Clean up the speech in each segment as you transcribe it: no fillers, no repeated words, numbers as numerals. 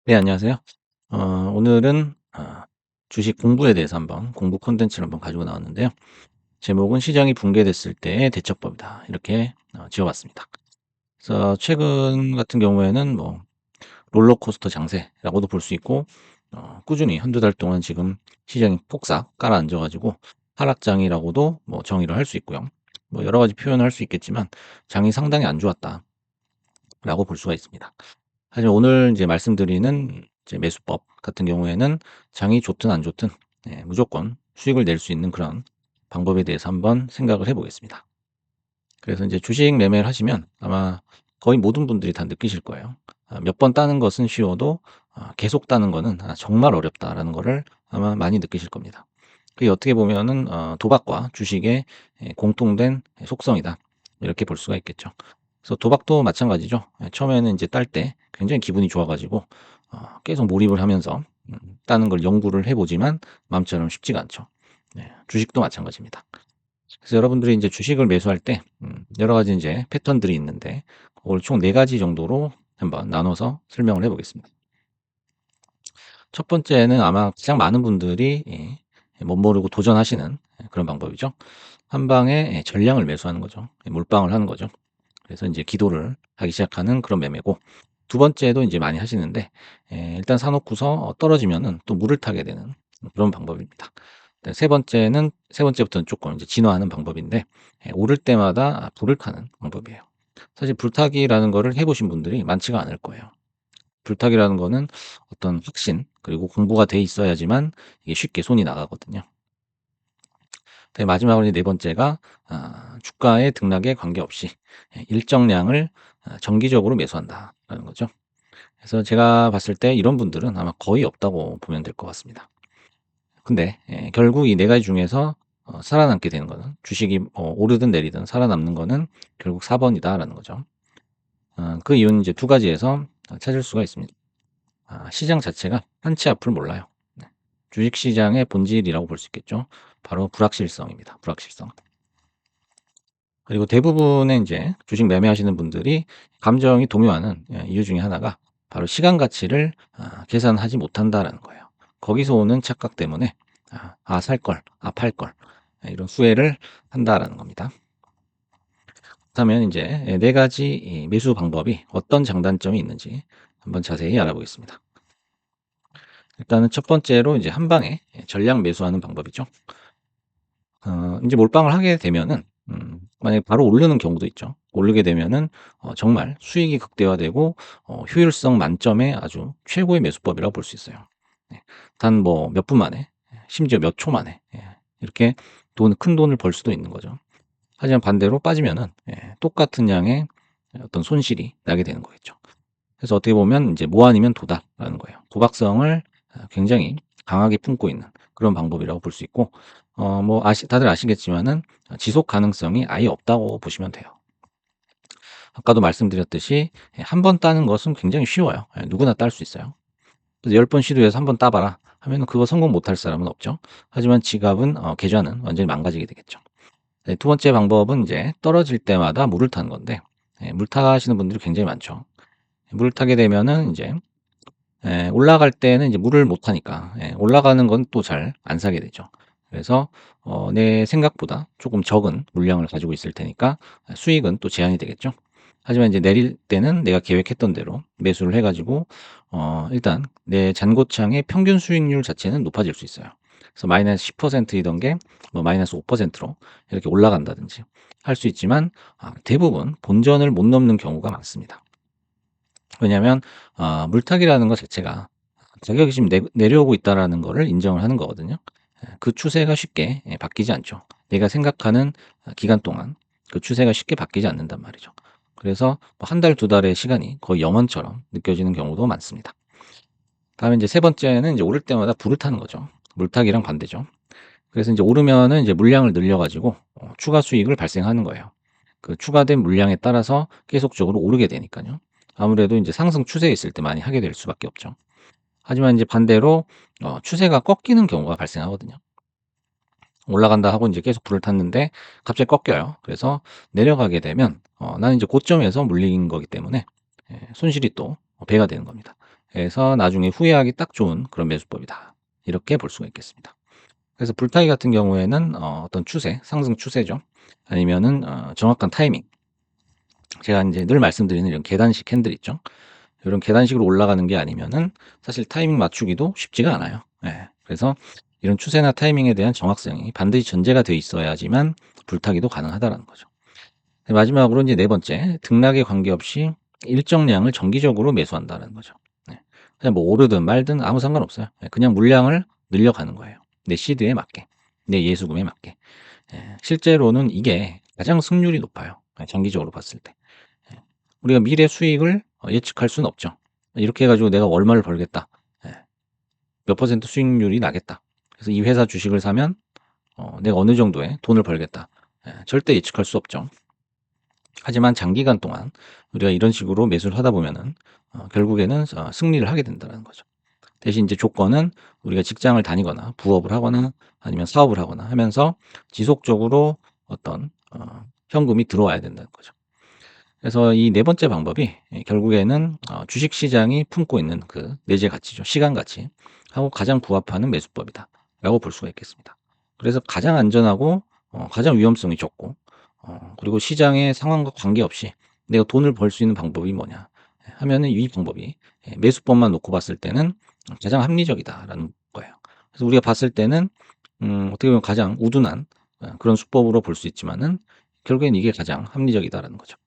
네, 안녕하세요. 오늘은 주식 공부에 대해서 한번 공부 콘텐츠를 한번 가지고 나왔는데요. 제목은 "시장이 붕괴됐을 때의 대처법이다." 이렇게 지어 봤습니다. 그래서 최근 같은 경우에는 뭐 롤러코스터 장세라고도 볼 수 있고, 꾸준히 한두 달 동안 지금 시장이 폭삭 가라앉아 가지고 하락장이라고도 뭐 정의를 할 수 있고요. 뭐 여러 가지 표현을 할 수 있겠지만 장이 상당히 안 좋았다라고 볼 수가 있습니다. 사실 오늘 이제 말씀드리는 이제 매수법 같은 경우에는 장이 좋든 안 좋든 무조건 수익을 낼 수 있는 그런 방법에 대해서 한번 생각을 해 보겠습니다. 그래서 이제 주식 매매를 하시면 아마 거의 모든 분들이 다 느끼실 거예요. 몇 번 따는 것은 쉬워도 계속 따는 거는 정말 어렵다라는 거를 아마 많이 느끼실 겁니다. 그게 어떻게 보면은 도박과 주식의 공통된 속성이다, 이렇게 볼 수가 있겠죠. 그래서 도박도 마찬가지죠. 처음에는 이제 딸 때 굉장히 기분이 좋아 가지고 계속 몰입을 하면서 따는 걸 연구를 해 보지만 마음처럼 쉽지가 않죠. 네, 주식도 마찬가지입니다. 그래서 여러분들이 이제 주식을 매수할 때 여러 가지 이제 패턴들이 있는데, 그걸 총 4 가지 정도로 한번 나눠서 설명을 해 보겠습니다. 첫 번째는 아마 가장 많은 분들이 멋모르고 도전하시는 그런 방법이죠. 한 방에 전량을 매수하는 거죠. 몰빵을 하는 거죠. 그래서 이제 기도를 하기 시작하는 그런 매매고, 두 번째도 이제 많이 하시는데, 일단 사 놓고서 떨어지면은 또 물을 타게 되는 그런 방법입니다. 세 번째부터는 조금 이제 진화하는 방법인데, 오를 때마다 불을 타는 방법이에요. 사실 불타기라는 거를 해 보신 분들이 많지가 않을 거예요. 불타기라는 거는 어떤 확신, 그리고 공부가 돼 있어야지만 이게 쉽게 손이 나가거든요. 마지막으로 이제 네 번째가 주가의 등락에 관계없이 일정량을 정기적으로 매수한다라는 거죠. 그래서 제가 봤을 때 이런 분들은 아마 거의 없다고 보면 될 것 같습니다. 근데 결국 이 네 가지 중에서 살아남게 되는 거는, 주식이 오르든 내리든 살아남는 거는 결국 4 번이다라는 거죠. 그 이유는 이제 두 가지에서 찾을 수가 있습니다. 시장 자체가 한치 앞을 몰라요. 네. 주식 시장의 본질이라고 볼 수 있겠죠. 바로 불확실성입니다. 불확실성. 그리고 대부분의 이제 주식 매매하시는 분들이 감정이 동요하는 이유 중에 하나가 바로 시간 가치를 계산하지 못한다라는 거예요. 거기서 오는 착각 때문에 '살 걸. 팔 걸.' 이런 후회를 한다라는 겁니다. 그렇다면 인제 네 가지 이 매수 방법이 어떤 장단점이 있는지 한번 자세히 알아보겠습니다. 일단은 첫 번째로 이제 한 방에 전량 매수하는 방법이죠. 인제 몰빵을 하게 되면은 만약에 바로 오르는 경우도 있죠. 오르게 되면은 정말 수익이 극대화되고 효율성 만점의 아주 최고의 매수법이라고 볼 수 있어요. 네. 단 뭐 몇 분 만에, 심지어 몇 초 만에 이렇게 큰돈을 벌 수도 있는 거죠. 하지만 반대로 빠지면은 똑같은 양의 어떤 손실이 나게 되는 거겠죠. 그래서 어떻게 보면 인제 "뭐 아니면 도다."라는 거예요. 도박성을 굉장히 강하게 품고 있는 그런 방법이라고 볼 수 있고, 뭐 다들 아시겠지만은 지속 가능성이 아예 없다고 보시면 돼요. 아까도 말씀드렸듯이 한 번 따는 것은 굉장히 쉬워요. 누구나 딸 수 있어요. 그래서 10번 시도해서 한 번 따 봐라 하면은 그거 성공 못할 사람은 없죠. 하지만 지갑은 계좌는 완전히 망가지게 되겠죠. 네, 두 번째 방법은 인제 떨어질 때마다 물을 타는 건데, 물 타시는 분들이 굉장히 많죠. 물을 타게 되면은 인제 올라갈 때는 이제 물을 못 타니까 올라가는 건 또 잘 안 사게 되죠. 그래서 내 생각보다 조금 적은 물량을 가지고 있을 테니까 수익은 또 제한이 되겠죠. 하지만 이제 내릴 때는 내가 계획했던 대로 매수를 해 가지고 일단 내 잔고창의 평균 수익률 자체는 높아질 수 있어요. 그래서 마이너스 10% 이던 게 뭐 마이너스 5%로 이렇게 올라간다든지 할 수 있지만, 대부분 본전을 못 넘는 경우가 많습니다. 왜냐하면 물타기라는 것 자체가 가격이 지금 내려오고 있다라는 거를 인정을 하는 거거든요. 그 추세가 쉽게 바뀌지 않죠. 내가 생각하는 기간 동안 그 추세가 쉽게 바뀌지 않는단 말이죠. 그래서 뭐 한 달, 두 달의 시간이 거의 영원처럼 느껴지는 경우도 많습니다. 다음에 이제 세 번째는 이제 오를 때마다 불을 타는 거죠. 물타기랑 반대죠. 그래서 인제 오르면은 이제 물량을 늘려 가지고 추가 수익을 발생하는 거예요. 그 추가된 물량에 따라서 계속적으로 오르게 되니깐요. 아무래도 인제 상승 추세에 있을 때 많이 하게 될 수밖에 없죠. 하지만 인제 반대로 추세가 꺾이는 경우가 발생하거든요. 올라간다 하고 인제 계속 불을 탔는데 갑자기 꺾여요. 그래서 내려가게 되면 나는 인제 고점에서 물린 거기 때문에 손실이 또 배가 되는 겁니다. 해서 나중에 후회하기 딱 좋은 그런 매수법이다. 이렇게 볼 수가 있겠습니다. 그래서 불타기 같은 경우에는 어떤 추세, 상승 추세죠. 아니면은 정확한 타이밍. 제가 이제 늘 말씀드리는 이런 계단식 캔들 있죠. 이런 계단식으로 올라가는 게 아니면은 사실 타이밍 맞추기도 쉽지가 않아요. 예. 그래서 이런 추세나 타이밍에 대한 정확성이 반드시 전제가 돼 있어야지만 불타기도 가능하다라는 거죠. 마지막으로 이제 네 번째, 등락에 관계없이 일정량을 정기적으로 매수한다는 거죠. 네. 그냥 뭐 오르든 말든 아무 상관없어요. 예, 그냥 물량을 늘려가는 거예요. 내 시드에 맞게, 내 예수금에 맞게. 예, 실제로는 이게 가장 승률이 높아요. 예, 장기적으로 봤을 때. 예. 우리가 미래 수익을 예측할 수는 없죠. 이렇게 해가지고 내가 얼마를 벌겠다. 예, 몇 퍼센트 수익률이 나겠다. 그래서 이 회사 주식을 사면 내가 어느 정도의 돈을 벌겠다. 예, 절대 예측할 수 없죠. 하지만 장기간 동안 우리가 이런 식으로 매수를 하다 보면은 결국에는 승리를 하게 된다는 거죠. 대신 이제 조건은 우리가 직장을 다니거나 부업을 하거나 아니면 사업을 하거나 하면서 지속적으로 어떤 현금이 들어와야 된다는 거죠. 그래서 이 네 번째 방법이 결국에는 주식 시장이 품고 있는 그 내재 가치죠. 시간 가치 하고 가장 부합하는 매수법이다라고 볼 수가 있겠습니다. 그래서 가장 안전하고 가장 위험성이 적고 그리고 시장의 상황과 관계없이 내가 돈을 벌 수 있는 방법이 뭐냐 하면은 이 방법이 매수법만 놓고 봤을 때는 가장 합리적이다라는 거예요. 그래서 우리가 봤을 때는 어떻게 보면 가장 우둔한 그런 수법으로 볼 수 있지만은 결국엔 이게 가장 합리적이다라는 거죠.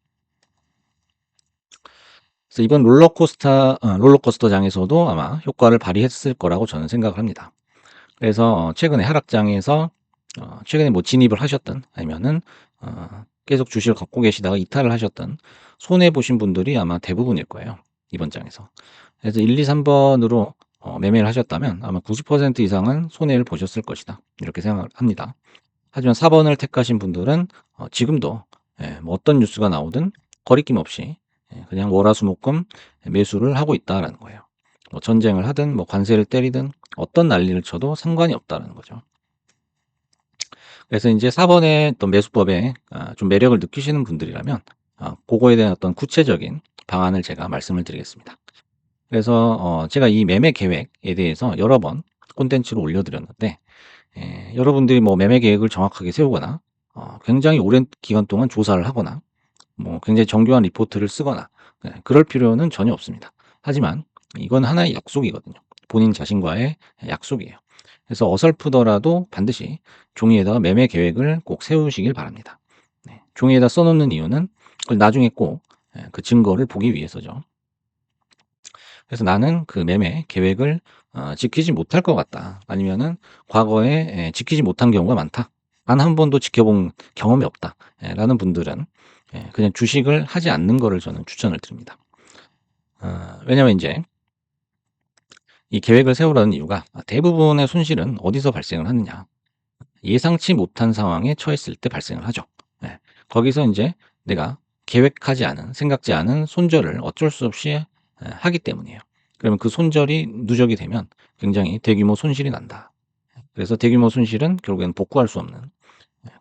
그래서 이번 롤러코스터장에서도 아마 효과를 발휘했을 거라고 저는 생각을 합니다. 그래서 최근에 하락장에서 최근에 뭐 진입을 하셨든 아니면은 계속 주식을 갖고 계시다가 이탈을 하셨든 손해 보신 분들이 아마 대부분일 거예요. 이번 장에서. 그래서 1, 2, 3번으로 매매를 하셨다면 아마 90% 이상은 손해를 보셨을 것이다. 이렇게 생각을 합니다. 하지만 4번을 택하신 분들은 지금도 뭐 어떤 뉴스가 나오든 거리낌 없이 그냥 월화수목금 매수를 하고 있다라는 거예요. 뭐 전쟁을 하든 뭐 관세를 때리든 어떤 난리를 쳐도 상관이 없다는 거죠. 그래서 이제 4번의 어떤 매수법에 좀 매력을 느끼시는 분들이라면 그거에 대한 어떤 구체적인 방안을 제가 말씀을 드리겠습니다. 그래서 제가 이 매매 계획에 대해서 여러 번 콘텐츠로 올려드렸는데 여러분들이 뭐 매매 계획을 정확하게 세우거나 굉장히 오랜 기간 동안 조사를 하거나 뭐 굉장히 정교한 리포트를 쓰거나 그럴 필요는 전혀 없습니다. 하지만 이건 하나의 약속이거든요. 본인 자신과의 약속이에요. 그래서 어설프더라도 반드시 종이에다가 매매 계획을 꼭 세우시길 바랍니다. 네, 종이에다 써놓는 이유는 그걸 나중에 꼭 그 증거를 보기 위해서죠. 그래서 나는 그 매매 계획을 지키지 못할 것 같다. 아니면은 과거에 지키지 못한 경우가 많다. 단 한 번도 지켜본 경험이 없다. 라는 분들은 그냥 주식을 하지 않는 거를 저는 추천을 드립니다. 왜냐면 이제 이 계획을 세우라는 이유가 대부분의 손실은 어디서 발생을 하느냐. 예상치 못한 상황에 처했을 때 발생을 하죠. 예. 거기서 이제 내가 계획하지 않은, 생각지 않은 손절을 어쩔 수 없이 하기 때문이에요. 그러면 그 손절이 누적이 되면 굉장히 대규모 손실이 난다. 그래서 대규모 손실은 결국에는 복구할 수 없는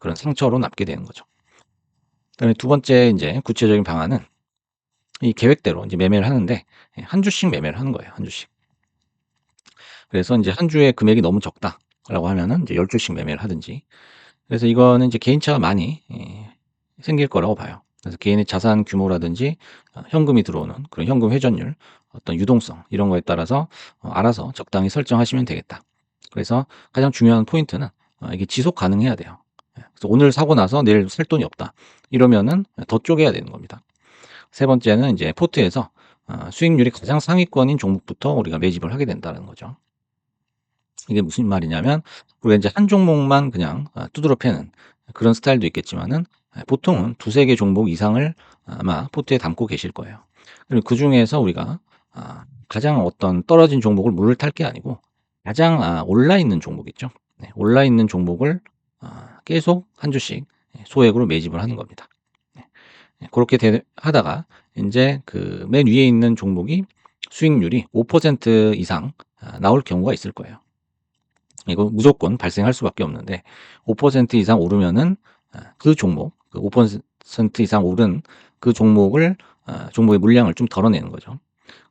그런 상처로 남게 되는 거죠. 그다음에 두 번째 이제 구체적인 방안은 이 계획대로 이제 매매를 하는데 한 주씩 매매를 하는 거예요. 한 주씩. 그래서 이제 한 주에 금액이 너무 적다라고 하면은 이제 10주씩 매매를 하든지. 그래서 이거는 이제 개인차가 많이 생길 거라고 봐요. 그래서 개인의 자산 규모라든지 현금이 들어오는 그런 현금 회전율, 어떤 유동성 이런 거에 따라서 알아서 적당히 설정하시면 되겠다. 그래서 가장 중요한 포인트는 이게 지속 가능해야 돼요. 그래서 오늘 사고 나서 내일 살 돈이 없다. 이러면은 더 쪼개야 되는 겁니다. 세 번째는 이제 포트에서 수익률이 가장 상위권인 종목부터 우리가 매집을 하게 된다는 거죠. 이게 무슨 말이냐면 우리가 이제 한 종목만 그냥 두드러 패는 그런 스타일도 있겠지만은 보통은 두세 개 종목 이상을 아마 포트에 담고 계실 거예요. 그리고 그중에서 우리가 가장 어떤 떨어진 종목을 물을 탈 게 아니고 가장 올라 있는 종목 있죠. 네, 올라 있는 종목을 계속 한 주씩 소액으로 매집을 하는 겁니다. 네, 그렇게 하다가 인제 그 맨 위에 있는 종목이 수익률이 5% 이상 나올 경우가 있을 거예요. 이거 무조건 발생할 수밖에 없는데 5% 이상 오르면은 그 종목, 그 5% 이상 오른 그 종목을 종목의 물량을 좀 덜어내는 거죠.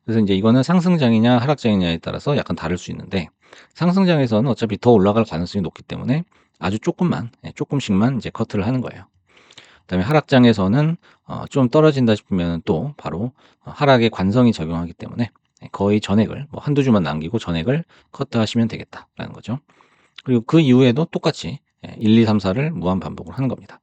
그래서 인제 이거는 상승장이냐 하락장이냐에 따라서 약간 다를 수 있는데, 상승장에서는 어차피 더 올라갈 가능성이 높기 때문에 아주 쪼끔만, 쪼끔씩만 이제 커트를 하는 거예요. 그다음에 하락장에서는 좀 떨어진다 싶으면은 또 바로 하락의 관성이 적용하기 때문에 거의 전액을 뭐 1-2 주만 남기고 전액을 커트하시면 되겠다라는 거죠. 그리고 그 이후에도 똑같이 1, 2, 3, 4를 무한 반복을 하는 겁니다.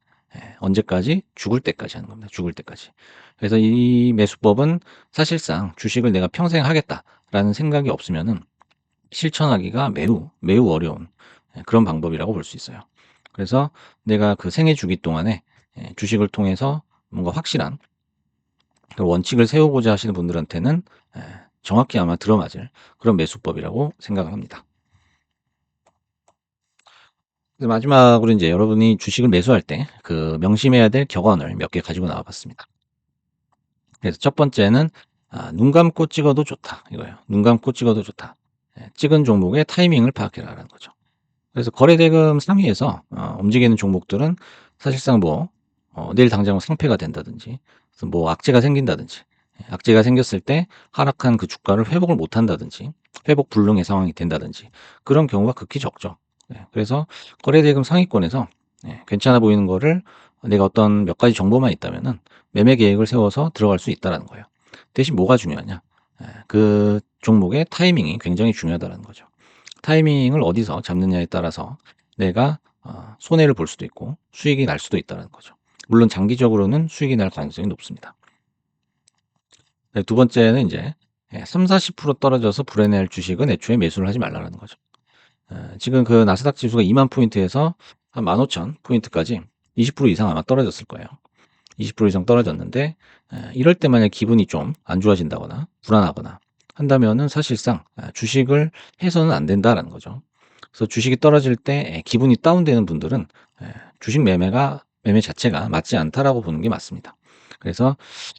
언제까지? 죽을 때까지 하는 겁니다. 죽을 때까지. 그래서 이 매수법은 사실상 '주식을 내가 평생 하겠다.'라는 생각이 없으면은 실천하기가 매우, 매우 어려운 그런 방법이라고 볼 수 있어요. 그래서 내가 그 생애 주기 동안에 주식을 통해서 뭔가 확실한 그 원칙을 세우고자 하시는 분들한테는 예 정확히 아마 들어맞을 그런 매수법이라고 생각을 합니다. 그래서 마지막으로 인제 여러분이 주식을 매수할 때 그 명심해야 될 격언을 몇 개 가지고 나와 봤습니다. 그래서 첫 번째는 '눈 감고 찍어도 좋다.' 이거예요. '눈 감고 찍어도 좋다.' 찍은 종목의 타이밍을 파악해라라는 거죠. 그래서 거래대금 상위에서 움직이는 종목들은 사실상 뭐 내일 당장 상폐가 된다든지, 그래서 뭐 악재가 생긴다든지, 악재가 생겼을 때 하락한 그 주가를 회복을 못 한다든지, 회복 불능의 상황이 된다든지, 그런 경우가 극히 적죠. 그래서 거래대금 상위권에서 괜찮아 보이는 거를 내가 어떤 몇 가지 정보만 있다면은 매매 계획을 세워서 들어갈 수 있다라는 거예요. 대신 뭐가 중요하냐? 그 종목의 타이밍이 굉장히 중요하다는 거죠. 타이밍을 어디서 잡느냐에 따라서 내가 손해를 볼 수도 있고 수익이 날 수도 있다는 거죠. 물론 장기적으로는 수익이 날 가능성이 높습니다. 네, 두 번째는 인제 30-40% 떨어져서 불해낼 주식은 애초에 매수를 하지 말라는 거죠. 지금 그 나스닥 지수가 2만 포인트에서 한 15,000 포인트까지 20% 이상 아마 떨어졌을 거예요. 20% 이상 떨어졌는데, 이럴 때 만약 기분이 좀 안 좋아진다거나 불안하거나 한다면은 사실상 주식을 해서는 안 된다라는 거죠. 그래서 주식이 떨어질 때 기분이 다운되는 분들은 주식 매매 자체가 맞지 않다라고 보는 게 맞습니다. 그래서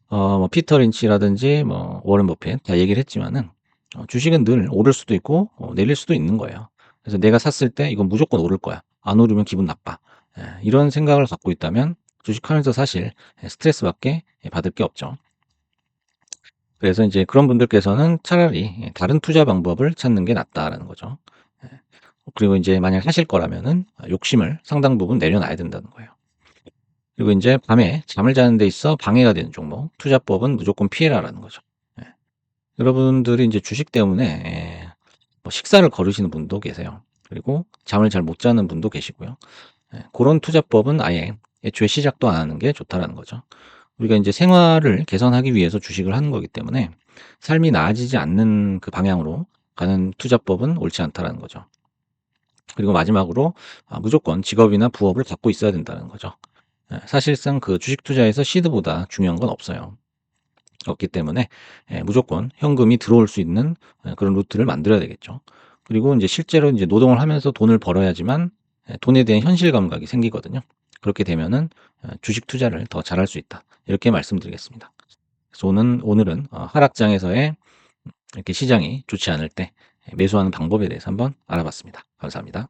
뭐 피터 린치라든지 뭐 워런 버핏 다 얘기를 했지만은 주식은 늘 오를 수도 있고 내릴 수도 있는 거예요. 그래서 내가 샀을 때 '이건 무조건 오를 거야. 안 오르면 기분 나빠.' 이런 생각을 갖고 있다면 주식하면서 사실 스트레스밖에 받을 게 없죠. 그래서 인제 그런 분들께서는 차라리 다른 투자 방법을 찾는 게 낫다라는 거죠. 예. 그리고 인제 만약 하실 거라면은 욕심을 상당 부분 내려놔야 된다는 거예요. 그리고 인제 밤에 잠을 자는 데 있어 방해가 되는 종목, 투자법은 무조건 피해라라는 거죠. 예. 여러분들이 인제 주식 때문에 뭐 식사를 거르시는 분도 계세요. 그리고 잠을 잘 못 자는 분도 계시고요. 고런 투자법은 아예 애초에 시작도 안 하는 게 좋다라는 거죠. 우리가 인제 생활을 개선하기 위해서 주식을 하는 거기 때문에 삶이 나아지지 않는 그 방향으로 가는 투자법은 옳지 않다라는 거죠. 그리고 마지막으로 무조건 직업이나 부업을 갖고 있어야 된다는 거죠. 사실상 그 주식 투자에서 시드보다 중요한 건 없어요. 없기 때문에 무조건 현금이 들어올 수 있는 그런 루트를 만들어야 되겠죠. 그리고 인제 실제로 인제 노동을 하면서 돈을 벌어야지만 돈에 대한 현실 감각이 생기거든요. 그렇게 되면은 '주식 투자를 더 잘할 수 있다.' 이렇게 말씀드리겠습니다. 그래서 오늘은 하락장에서의 이렇게 시장이 좋지 않을 때 매수하는 방법에 대해서 한번 알아봤습니다. 감사합니다.